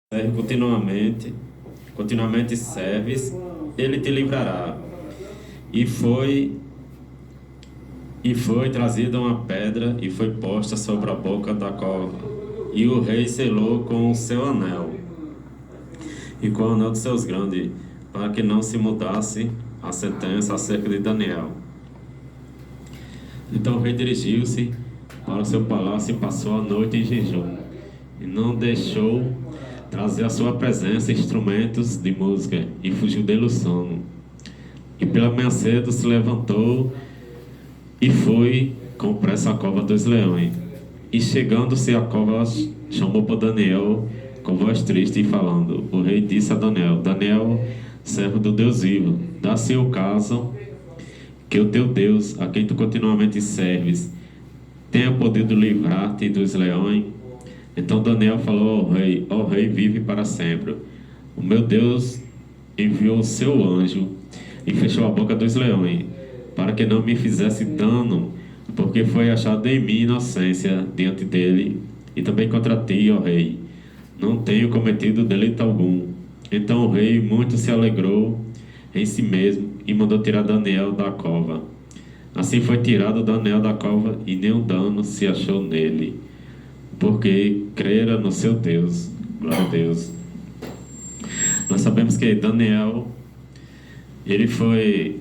serve continuamente serves, ele te livrará. E foi trazida uma pedra e foi posta sobre a boca da cova. E o rei selou com o seu anel e com o anel dos seus grandes, para que não se mudasse a sentença acerca de Daniel. Então o rei dirigiu-se para o seu palácio e passou a noite em jejum, e não deixou trazer à sua presença instrumentos de música, e fugiu dele o sono. E pela manhã cedo se levantou e foi com pressa à cova dos leões. E chegando-se à cova, chamou por Daniel com voz triste e falando. O rei disse a Daniel: Daniel, servo do Deus vivo, dá-se o caso que o teu Deus, a quem tu continuamente serves, tenha podido livrar-te dos leões. Então Daniel falou ao rei: ó rei, vive para sempre. O meu Deus enviou o seu anjo e fechou a boca dos leões, para que não me fizesse dano, porque foi achado em mim inocência diante dele, e também contra ti, ó rei. Não tenho cometido delito algum. Então o rei muito se alegrou em si mesmo e mandou tirar Daniel da cova. Assim foi tirado Daniel da cova, e nenhum dano se achou nele, porque crera no seu Deus. Glória a Deus. Nós sabemos que Daniel, ele foi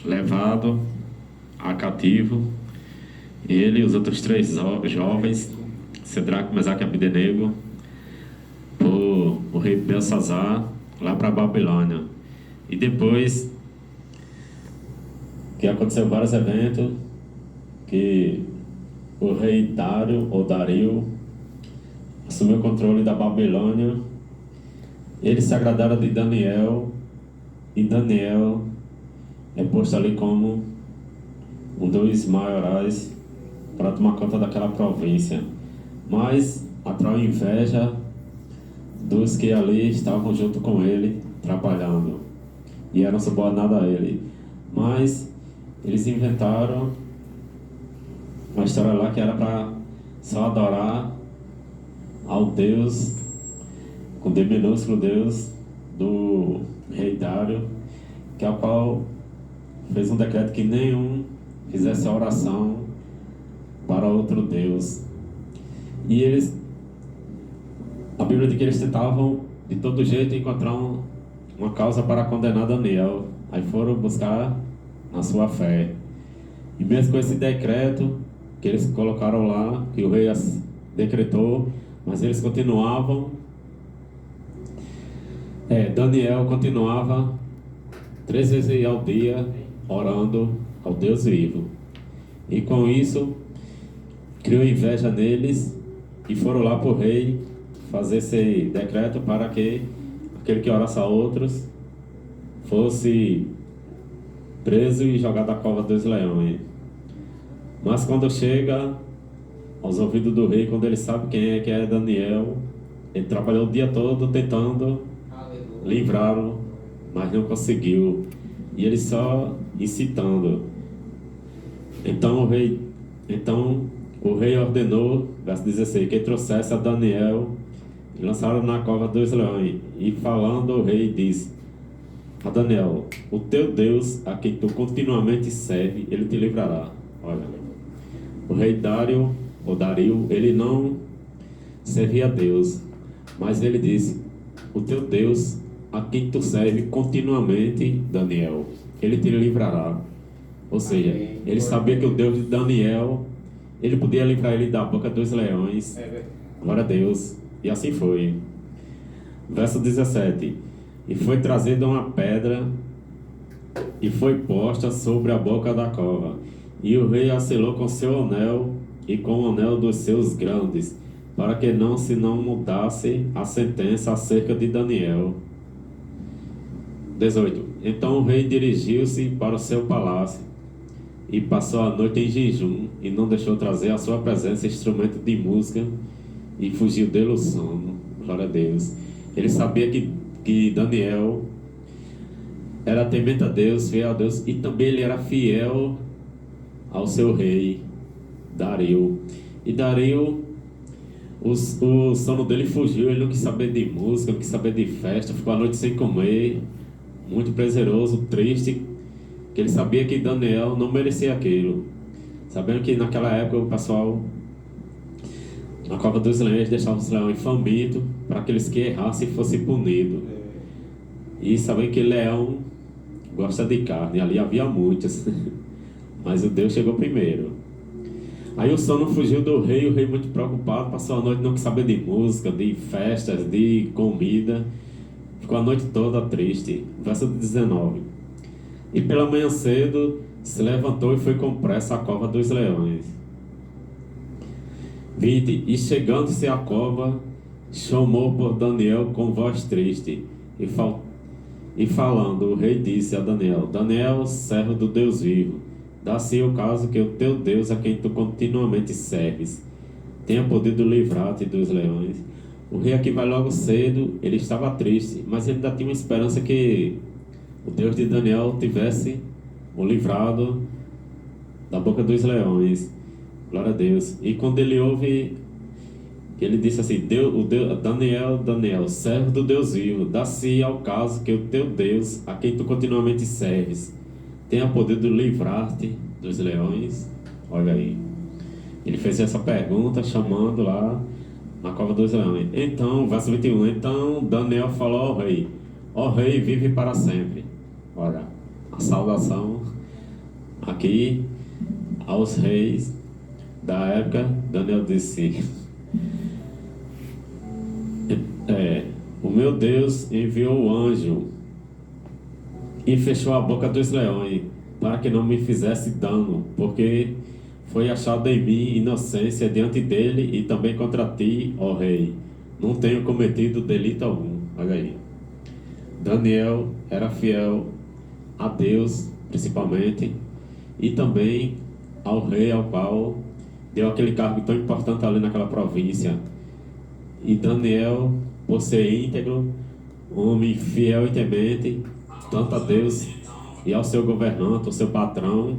levado a cativo, ele e os outros três jovens, Cedraque, Mesaque e Abdenego, por o rei Belsazar, lá para a Babilônia. E depois que aconteceu vários eventos, que o rei Dário, ou Dario, assumiu o controle da Babilônia. Eles se agradaram de Daniel, e Daniel é posto ali como um dos maiorais para tomar conta daquela província. Mas atraiu inveja dos que ali estavam junto com ele, trabalhando, e eram subordinados a ele. Mas eles inventaram uma história lá que era para só adorar ao Deus, com D minúsculo, Deus do rei Dário, que é o qual fez um decreto que nenhum fizesse oração para outro Deus. E a Bíblia diz que eles tentavam de todo jeito encontrar uma causa para condenar Daniel. Aí foram buscar na sua fé. E mesmo com esse decreto que eles colocaram lá, que o rei decretou, mas eles continuavam. Daniel continuava 3 vezes ao dia orando ao Deus vivo. E com isso criou inveja neles e foram lá para o rei fazer esse decreto para que aquele que orasse a outros fosse preso e jogado à cova dos leões. Mas quando chega aos ouvidos do rei, quando ele sabe quem é que é Daniel, ele trabalhou o dia todo tentando livrá-lo, mas não conseguiu, e ele só incitando. Então o rei ordenou, verso 16, que trouxesse a Daniel e lançaram na cova dos leões. E falando, o rei disse a Daniel: o teu Deus, a quem tu continuamente serve, ele te livrará. Olha, o rei Dário, ou Dario, ele não servia a Deus, mas ele disse: o teu Deus, a quem tu serve continuamente, Daniel, ele te livrará. Ou seja, ele sabia que o Deus de Daniel, ele podia livrar ele da boca dos leões. Glória a Deus. E assim foi. Verso 17. E foi trazida uma pedra e foi posta sobre a boca da cova. E o rei a selou com seu anel e com o anel dos seus grandes, para que não mudasse a sentença acerca de Daniel. 18. Então o rei dirigiu-se para o seu palácio e passou a noite em jejum, e não deixou trazer à sua presença instrumento de música, e fugiu dele o sono. Glória a Deus. Ele sabia que Daniel era temente a Deus, fiel a Deus, e também ele era fiel ao seu rei Dario. E Dario O sono dele fugiu, ele não quis saber de música, não quis saber de festa, ficou a noite sem comer, muito prazeroso, triste, que ele sabia que Daniel não merecia aquilo. Sabendo que naquela época o pessoal na cova dos leões deixava os leões famintos para aqueles que errassem fossem punidos. E sabendo que leão gosta de carne, ali havia muitas, mas o Deus chegou primeiro. Aí o sono fugiu do rei, o rei muito preocupado, passou a noite não quis saber de música, de festas, de comida, ficou a noite toda triste. Verso 19. E pela manhã cedo se levantou e foi com pressa à cova dos leões. 20. E chegando-se à cova, chamou por Daniel com voz triste, e falando, o rei disse a Daniel: Daniel, servo do Deus vivo, dá-se o caso que o teu Deus, a quem tu continuamente serves, tenha podido livrar-te dos leões. O rei aqui vai logo cedo, ele estava triste, mas ele ainda tinha uma esperança que o Deus de Daniel tivesse o livrado da boca dos leões. Glória a Deus. E quando ele ouve, ele disse assim: Daniel, Daniel, servo do Deus vivo, dá-se ao caso que o teu Deus, a quem tu continuamente serves, tenha podido livrar-te dos leões. Olha aí. Ele fez essa pergunta chamando lá na cova dos leões. Então, verso 21. Então Daniel falou ao rei: ó rei, vive para sempre. Olha, a saudação aqui aos reis da época. Daniel disse: o meu Deus enviou o anjo e fechou a boca dos leões para que não me fizesse dano, porque foi achado em mim inocência diante dele e também contra ti, ó rei. Não tenho cometido delito algum. Olha aí. Daniel era fiel a Deus, principalmente, e também ao rei, ao qual deu aquele cargo tão importante ali naquela província. E Daniel, por ser íntegro, homem fiel e temente, tanto a Deus e ao seu governante, ao seu patrão,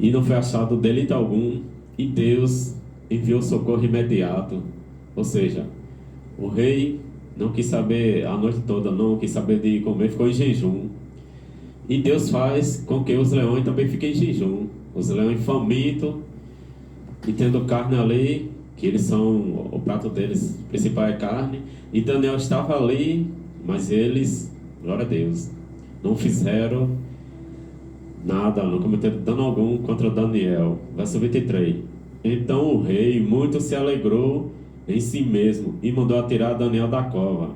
e não foi achado delito algum, e Deus enviou socorro imediato. Ou seja, o rei não quis saber a noite toda, não quis saber de comer, ficou em jejum. E Deus faz com que os leões também fiquem em jejum. Os leões famintos e tendo carne ali, que eles são, o prato deles principal é carne. E Daniel estava ali, mas eles, glória a Deus, não fizeram nada, não cometeram dano algum contra Daniel. Verso 23. Então o rei muito se alegrou em si mesmo e mandou atirar Daniel da cova.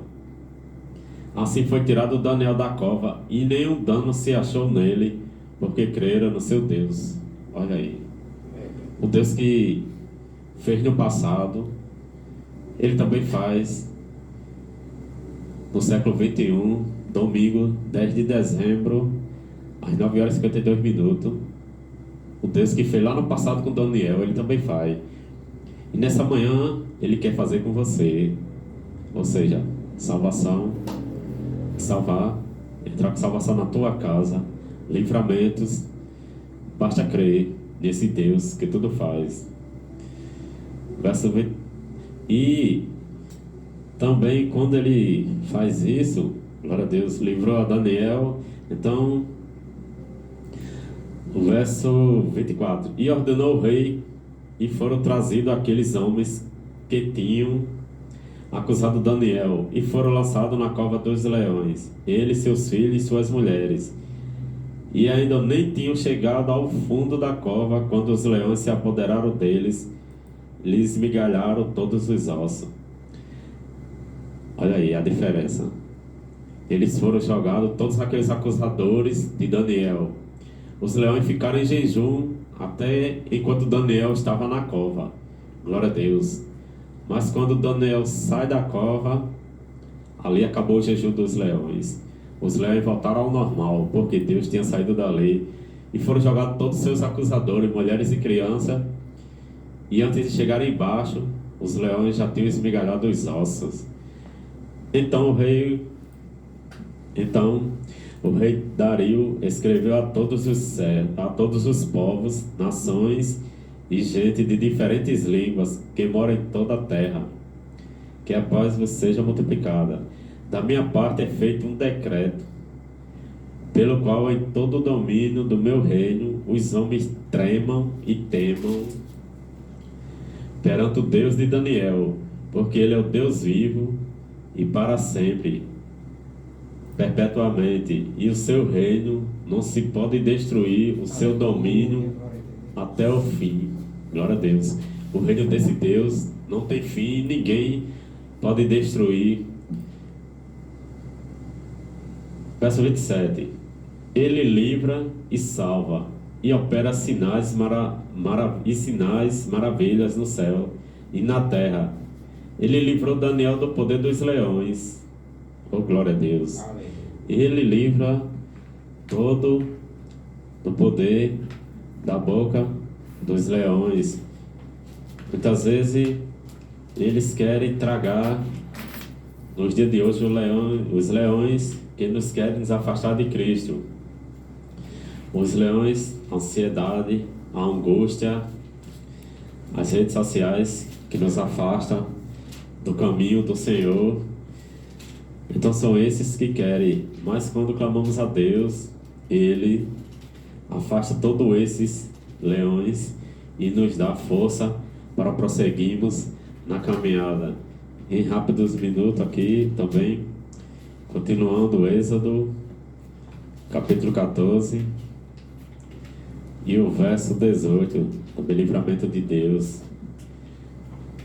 Assim foi tirado Daniel da cova e nenhum dano se achou nele, porque creram no seu Deus. Olha aí. O Deus que fez no passado, ele também faz no século 21, domingo 10 de dezembro, às 9 horas e 52 minutos. O Deus que fez lá no passado com Daniel, ele também faz. E nessa manhã, ele quer fazer com você. Ou seja, salvação, salvar, entrar com salvação na tua casa, livramentos. Basta crer nesse Deus que tudo faz. Verso 20. E também quando ele faz isso, glória a Deus, livrou a Daniel. Então, o verso 24. E ordenou o rei, e foram trazidos aqueles homens que tinham acusado Daniel, e foram lançados na cova dos leões, ele, seus filhos e suas mulheres. E ainda nem tinham chegado ao fundo da cova, quando os leões se apoderaram deles, lhes esmigalharam todos os ossos. Olha aí a diferença. Eles foram jogados, todos aqueles acusadores de Daniel. Os leões ficaram em jejum até enquanto Daniel estava na cova. Glória a Deus. Mas quando Daniel sai da cova, ali acabou o jejum dos leões. Os leões voltaram ao normal, porque Deus tinha saído dali. E foram jogados todos os seus acusadores, mulheres e crianças. E antes de chegarem embaixo, os leões já tinham esmigalhado os ossos. Então o rei Dario escreveu a todos os povos, nações e gente de diferentes línguas que mora em toda a terra. Que a paz vos seja multiplicada. Da minha parte é feito um decreto, pelo qual em todo o domínio do meu reino os homens tremam e temam perante o Deus de Daniel, porque ele é o Deus vivo e para sempre, perpetuamente, e o seu reino não se pode destruir, o seu domínio até o fim. Glória a Deus. O reino desse Deus não tem fim, ninguém pode destruir. Verso 27. Ele livra e salva, e opera sinais, sinais, maravilhas no céu e na terra. Ele livrou Daniel do poder dos leões. Oh, glória a Deus. Amém. Ele livra todo do poder da boca dos leões. Muitas vezes eles querem tragar, nos dias de hoje, os leões que nos querem nos afastar de Cristo. Os leões, a ansiedade, a angústia, as redes sociais que nos afastam do caminho do Senhor. Então são esses que querem, mas quando clamamos a Deus, Ele afasta todos esses leões e nos dá força para prosseguirmos na caminhada. Em rápidos minutos aqui também, continuando o Êxodo, capítulo 14 e o verso 18, também livramento de Deus,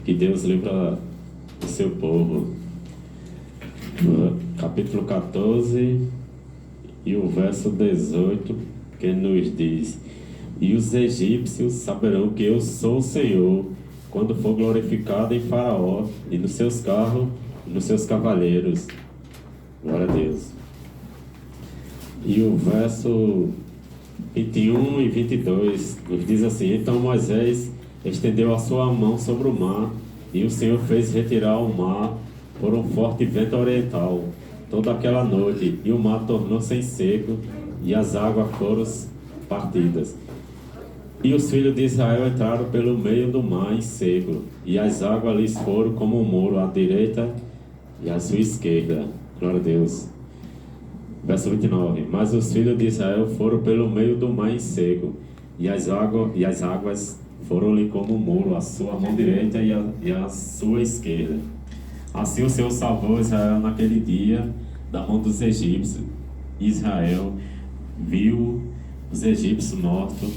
que Deus livra o seu povo. Capítulo 14 e o verso 18, que nos diz: e os egípcios saberão que eu sou o Senhor, quando for glorificado em Faraó, e nos seus carros, e nos seus cavaleiros. Glória a Deus. E o verso 21 e 22 nos diz assim: então Moisés estendeu a sua mão sobre o mar, e o Senhor fez retirar o mar por um forte vento oriental toda aquela noite, e o mar tornou-se em seco, e as águas foram partidas. E os filhos de Israel entraram pelo meio do mar em seco, e as águas lhes foram como um muro à direita e à sua esquerda. Glória a Deus. Verso 29. Mas os filhos de Israel foram pelo meio do mar em seco, e as águas foram-lhe como um muro à sua mão direita e à sua esquerda. Assim o Senhor salvou Israel naquele dia da mão dos egípcios. Israel viu os egípcios mortos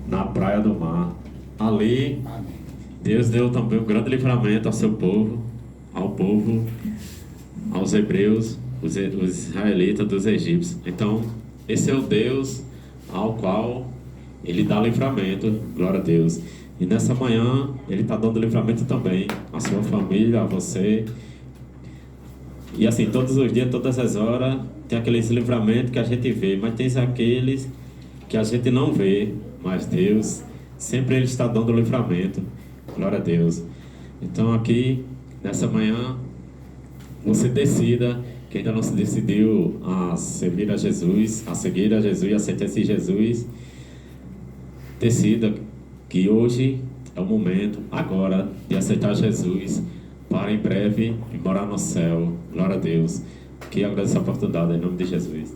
na praia do mar. Ali, Deus deu também um grande livramento ao seu povo, aos hebreus, os israelitas dos egípcios. Então, esse é o Deus ao qual Ele dá livramento. Glória a Deus. E nessa manhã, Ele está dando livramento também à sua família, a você. E assim, todos os dias, todas as horas, tem aqueles livramentos que a gente vê, mas tem aqueles que a gente não vê. Mas Deus, sempre Ele está dando livramento. Glória a Deus. Então aqui, nessa manhã, você decida, que ainda não se decidiu a seguir a Jesus, a aceitar esse Jesus, decida que hoje é o momento, agora, de aceitar Jesus, para em breve morar no céu. Glória a Deus. Que agradeço a oportunidade, em nome de Jesus.